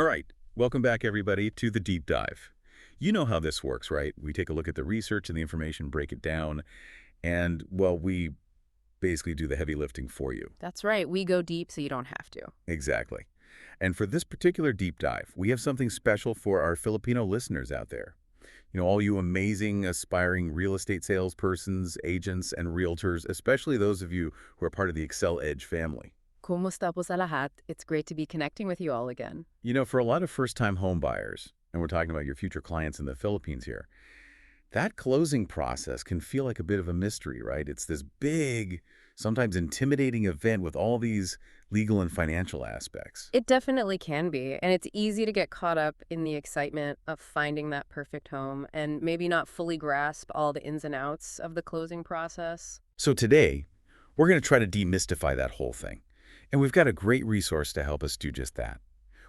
All right, welcome back everybody to the deep dive. You know how this works, right? We take a look at the research and the information, break it down, and, well, we basically do the heavy lifting for you. That's right. We go deep so you don't have to. Exactly. And for this particular deep dive, we have something special for our Filipino listeners out there. All you amazing, aspiring real estate salespersons, agents, and realtors, especially those of you who are part of the Excel Edge family. Kumusta po sa lahat? It's great to be connecting with you all again. For a lot of first-time home buyers, and we're talking about your future clients in the Philippines here, that closing process can feel like a bit of a mystery, right? It's this big, sometimes intimidating event with all these legal and financial aspects. It definitely can be, and it's easy to get caught up in the excitement of finding that perfect home and maybe not fully grasp all the ins and outs of the closing process. So today, we're going to try to demystify that whole thing. And we've got a great resource to help us do just that.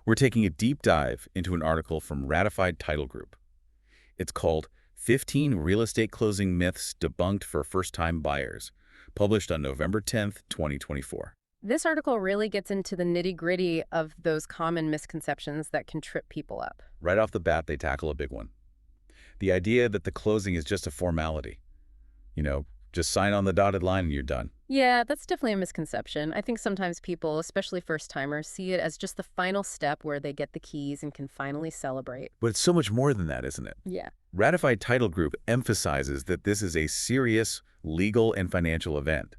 We're taking a deep dive into an article from Ratified Title Group. It's called 15 Real Estate Closing Myths Debunked for First-Time Buyers, published on November 10th, 2024. This article really gets into the nitty-gritty of those common misconceptions that can trip people up. Right off the bat, they tackle a big one. The idea that the closing is just a formality. Just sign on the dotted line and you're done. Yeah, that's definitely a misconception. I think sometimes people, especially first-timers, see it as just the final step where they get the keys and can finally celebrate. But it's so much more than that, isn't it? Yeah. Ratified Title Group emphasizes that this is a serious legal and financial event.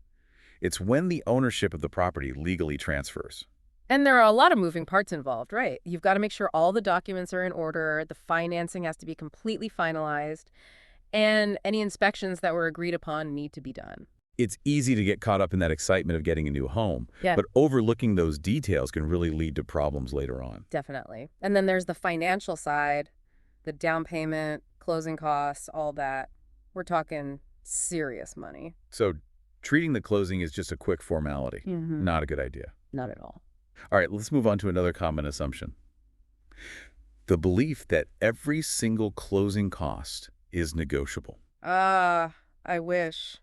It's when the ownership of the property legally transfers. And there are a lot of moving parts involved, right? You've got to make sure all the documents are in order, the financing has to be completely finalized, and any inspections that were agreed upon need to be done. It's easy to get caught up in that excitement of getting a new home, Yeah. but overlooking those details can really lead to problems later on. Definitely. And then there's the financial side, the down payment, closing costs, all that. We're talking serious money. So treating the closing as just a quick formality, Mm-hmm. not a good idea. Not at all. All right, let's move on to another common assumption. The belief that every single closing cost is negotiable. I wish.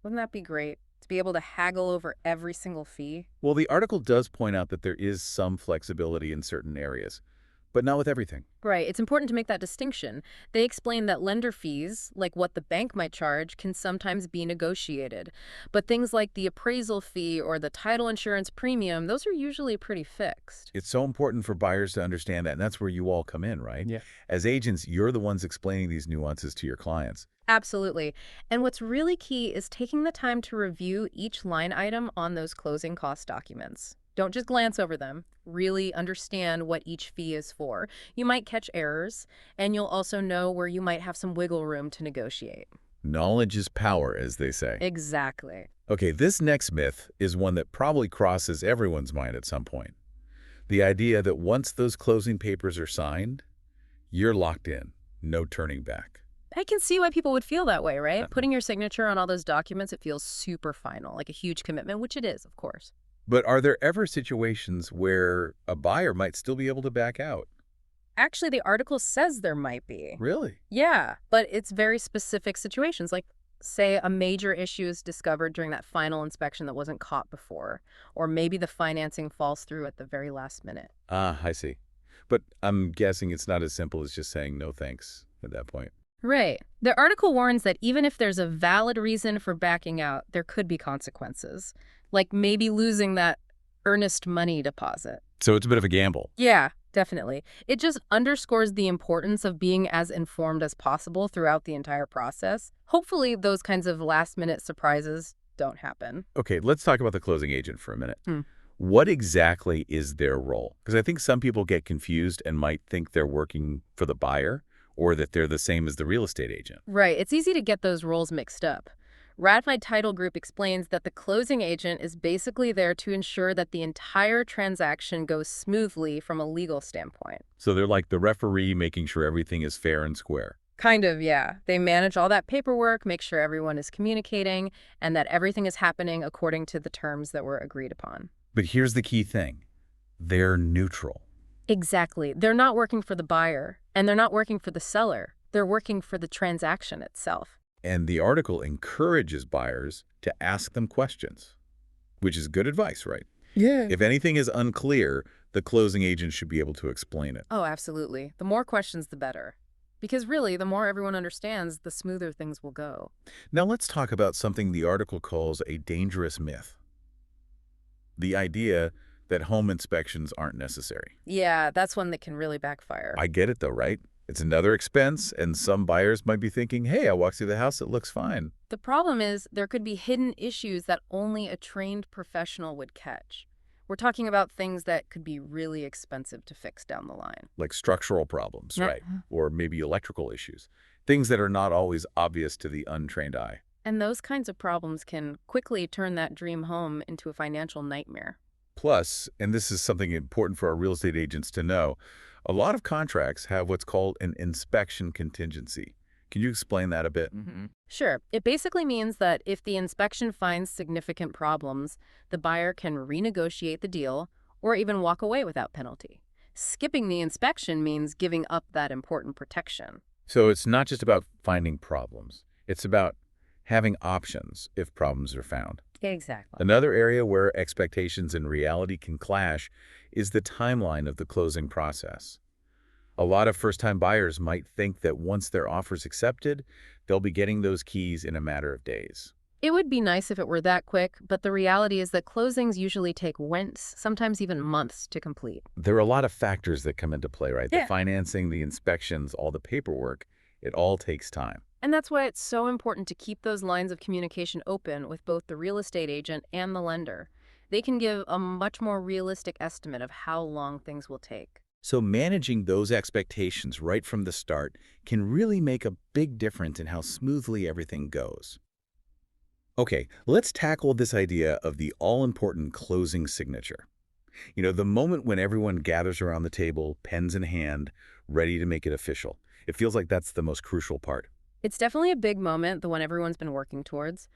Wouldn't that be great? To be able to haggle over every single fee? Well, the article does point out that there is some flexibility in certain areas, but not with everything. Right. It's important to make that distinction. They explain that lender fees, like what the bank might charge, can sometimes be negotiated. But things like the appraisal fee or the title insurance premium, those are usually pretty fixed. It's so important for buyers to understand that, and that's where you all come in, right? Yeah. As agents, you're the ones explaining these nuances to your clients. Absolutely. And what's really key is taking the time to review each line item on those closing cost documents. Don't just glance over them. Really understand what each fee is for. You might catch errors, and you'll also know where you might have some wiggle room to negotiate. Knowledge is power, as they say. Exactly. Okay, this next myth is one that probably crosses everyone's mind at some point. The idea that once those closing papers are signed, you're locked in, no turning back. I can see why people would feel that way, right? Putting your signature on all those documents, it feels super final, like a huge commitment, which it is, of course. But are there ever situations where a buyer might still be able to back out? Actually, the article says there might be. Really? Yeah, but it's very specific situations, like, say, a major issue is discovered during that final inspection that wasn't caught before, or maybe the financing falls through at the very last minute. Ah, I see. But I'm guessing it's not as simple as just saying no thanks at that point. Right. The article warns that even if there's a valid reason for backing out, there could be consequences, like maybe losing that earnest money deposit. So it's a bit of a gamble. Yeah, definitely. It just underscores the importance of being as informed as possible throughout the entire process. Hopefully, those kinds of last-minute surprises don't happen. Okay, let's talk about the closing agent for a minute. Hmm. What exactly is their role? Because I think some people get confused and might think they're working for the buyer or that they're the same as the real estate agent. Right. It's easy to get those roles mixed up. Ratified Title Group explains that the closing agent is basically there to ensure that the entire transaction goes smoothly from a legal standpoint. So they're like the referee making sure everything is fair and square. Kind of, yeah. They manage all that paperwork, make sure everyone is communicating, and that everything is happening according to the terms that were agreed upon. But here's the key thing. They're neutral. Exactly. They're not working for the buyer, and they're not working for the seller. They're working for the transaction itself. And the article encourages buyers to ask them questions, which is good advice, right? Yeah. If anything is unclear, The closing agent should be able to explain it. Oh, absolutely. The more questions, the better. Because really, the more everyone understands, the smoother things will go. Now let's talk about something the article calls a dangerous myth. The idea that home inspections aren't necessary. Yeah, that's one that can really backfire. I get it though, right? It's another expense, and some buyers might be thinking, hey, I walked through the house, it looks fine. The problem is there could be hidden issues that only a trained professional would catch. We're talking about things that could be really expensive to fix down the line. Like structural problems, Yeah. right? Or maybe electrical issues. Things that are not always obvious to the untrained eye. And those kinds of problems can quickly turn that dream home into a financial nightmare. Plus, and this is something important for our real estate agents to know, a lot of contracts have what's called an inspection contingency. Can you explain that a bit? Sure, it basically means that if the inspection finds significant problems, the buyer can renegotiate the deal or even walk away without penalty. Skipping the inspection means giving up that important protection. So it's not just about finding problems. It's about having options if problems are found. Exactly. Another area where expectations and reality can clash is the timeline of the closing process. A lot of first-time buyers might think that once their offer's accepted, they'll be getting those keys in a matter of days. It would be nice if it were that quick, but the reality is that closings usually take weeks, sometimes even months to complete. There are a lot of factors that come into play, right? Yeah. The financing, the inspections, all the paperwork, it all takes time. And that's why it's so important to keep those lines of communication open with both the real estate agent and the lender. They can give a much more realistic estimate of how long things will take. So managing those expectations right from the start can really make a big difference in how smoothly everything goes. Okay, let's tackle this idea of the all-important closing signature. You know, the moment when everyone gathers around the table, pens in hand, ready to make it official. It feels like that's the most crucial part. It's definitely a big moment, the one everyone's been working towards.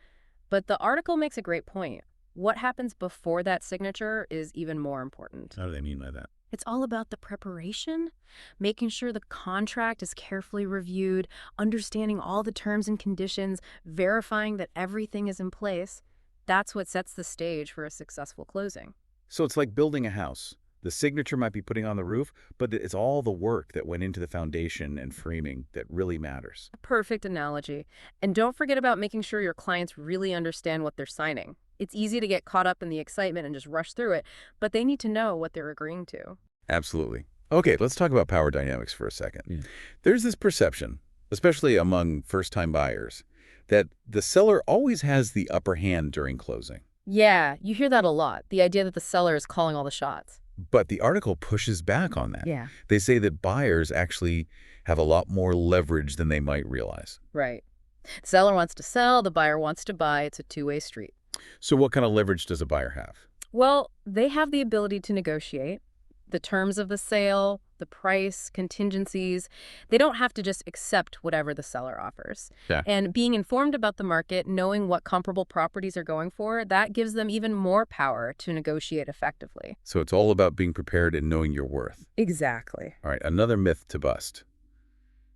But the article makes a great point. What happens before that signature is even more important. How do they mean by that? It's all about the preparation, making sure the contract is carefully reviewed, understanding all the terms and conditions, verifying that everything is in place. That's what sets the stage for a successful closing. So it's like building a house. The signature might be putting on the roof, but it's all the work that went into the foundation and framing that really matters. A perfect analogy. And don't forget about making sure your clients really understand what they're signing. It's easy to get caught up in the excitement and just rush through it, but they need to know what they're agreeing to. Absolutely. Okay, let's talk about power dynamics for a second. There's this perception, especially among first-time buyers, that the seller always has the upper hand during closing. Yeah, you hear that a lot, the idea that the seller is calling all the shots. But the article pushes back on that. Yeah. They say that buyers actually have a lot more leverage than they might realize. Right. The seller wants to sell, the buyer wants to buy. It's a two-way street. So what kind of leverage does a buyer have? Well, they have the ability to negotiate the terms of the sale, the price, contingencies. They don't have to just accept whatever the seller offers. Yeah. And being informed about the market, knowing what comparable properties are going for, that gives them even more power to negotiate effectively. So it's all about being prepared and knowing your worth. Exactly. All right, another myth to bust.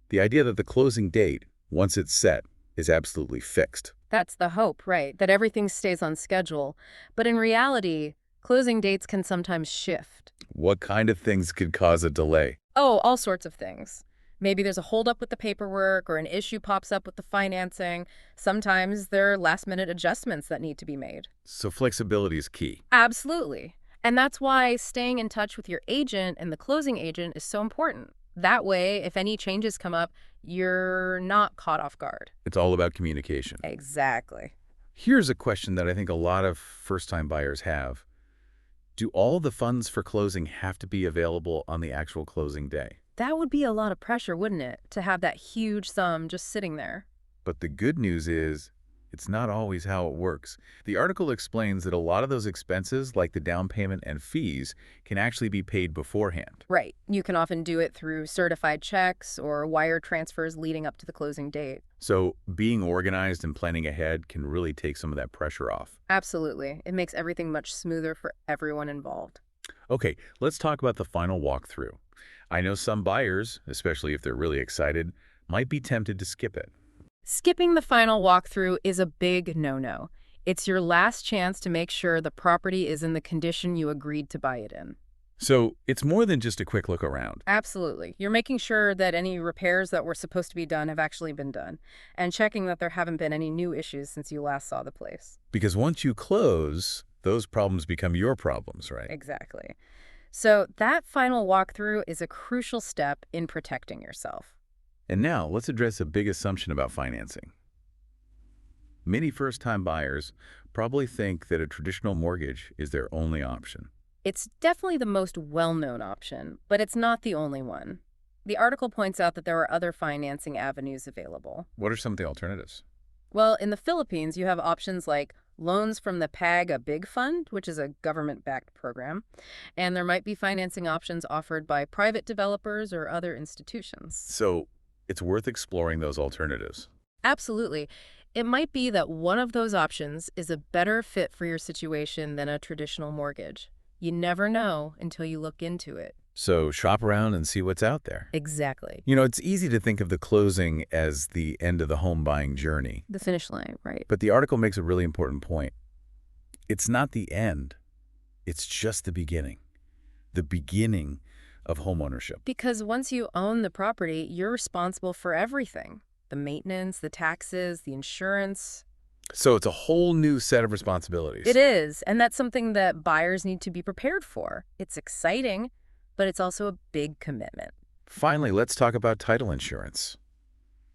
The idea that the closing date, once it's set, is absolutely fixed. That's the hope, right? That everything stays on schedule. But in reality, closing dates can sometimes shift. What kind of things could cause a delay? Oh, all sorts of things. Maybe there's a holdup with the paperwork or an issue pops up with the financing. Sometimes there are last-minute adjustments that need to be made. So flexibility is key. Absolutely. And that's why staying in touch with your agent and the closing agent is so important. That way, if any changes come up, you're not caught off guard. It's all about communication. Exactly. Here's a question that I think a lot of first-time buyers have. Do all the funds for closing have to be available on the actual closing day? That would be a lot of pressure, wouldn't it, to have that huge sum just sitting there? But the good news is, it's not always how it works. The article explains that a lot of those expenses, like the down payment and fees, can actually be paid beforehand. Right. You can often do it through certified checks or wire transfers leading up to the closing date. So being organized and planning ahead can really take some of that pressure off. Absolutely. It makes everything much smoother for everyone involved. Okay, let's talk about the final walkthrough. I know some buyers, especially if they're really excited, might be tempted to skip it. Skipping the final walkthrough is a big no-no. It's your last chance to make sure the property is in the condition you agreed to buy it in. So it's more than just a quick look around. Absolutely. You're making sure that any repairs that were supposed to be done have actually been done, and checking that there haven't been any new issues since you last saw the place. Because once you close, those problems become your problems, right? Exactly. So that final walkthrough is a crucial step in protecting yourself. And now let's address a big assumption about financing. Many first-time buyers probably think that a traditional mortgage is their only option. It's definitely the most well-known option, but it's not the only one. The article points out that there are other financing avenues available. What are some of the alternatives? Well, in the Philippines, you have options like loans from the PAG-A-BIG Fund, which is a government-backed program, and there might be financing options offered by private developers or other institutions. So it's worth exploring those alternatives. Absolutely. It might be that one of those options is a better fit for your situation than a traditional mortgage. You never know until you look into it. So shop around and see what's out there. Exactly. It's easy to think of the closing as the end of the home buying journey. The finish line, right? But the article makes a really important point. It's not the end. It's just the beginning of homeownership. Because once you own the property, you're responsible for everything. The maintenance, the taxes, the insurance. So it's a whole new set of responsibilities. It is, and that's something that buyers need to be prepared for. It's exciting, but it's also a big commitment. Finally, let's talk about title insurance.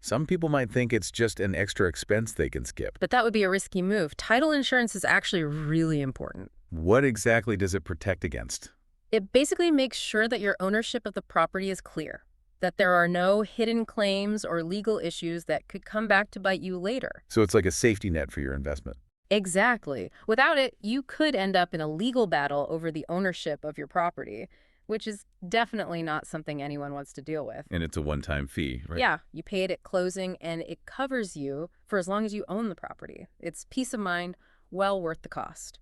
Some people might think it's just an extra expense they can skip. But that would be a risky move. Title insurance is actually really important. What exactly does it protect against? It basically makes sure that your ownership of the property is clear, that there are no hidden claims or legal issues that could come back to bite you later. So it's like a safety net for your investment. Exactly. Without it, you could end up in a legal battle over the ownership of your property, which is definitely not something anyone wants to deal with. And it's a one-time fee, right? Yeah, you pay it at closing, and it covers you for as long as you own the property. It's peace of mind, well worth the cost.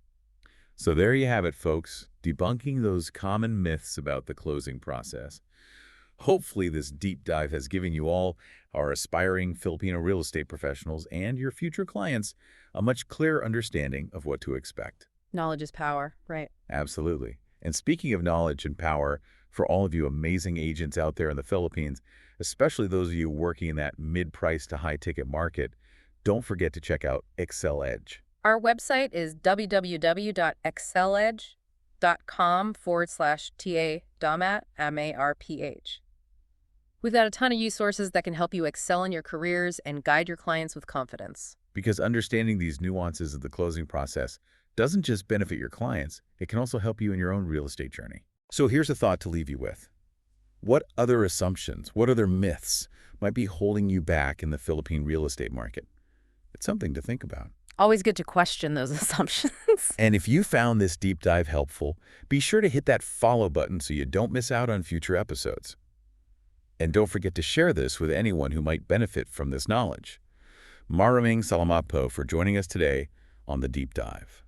So there you have it, folks, debunking those common myths about the closing process. Hopefully this deep dive has given you all, our aspiring Filipino real estate professionals and your future clients, a much clearer understanding of what to expect. Knowledge is power, right? Absolutely. And speaking of knowledge and power, for all of you amazing agents out there in the Philippines, especially those of you working in that mid-price to high-ticket market, don't forget to check out Excel Edge. Our website is www.exceledge.com/TA MARPH. We've got a ton of resources that can help you excel in your careers and guide your clients with confidence. Because understanding these nuances of the closing process doesn't just benefit your clients, it can also help you in your own real estate journey. So here's a thought to leave you with. What other assumptions, what other myths might be holding you back in the Philippine real estate market? It's something to think about. Always good to question those assumptions. And if you found this deep dive helpful, be sure to hit that follow button so you don't miss out on future episodes. And don't forget to share this with anyone who might benefit from this knowledge. Maraming salamat po for joining us today on The Deep Dive.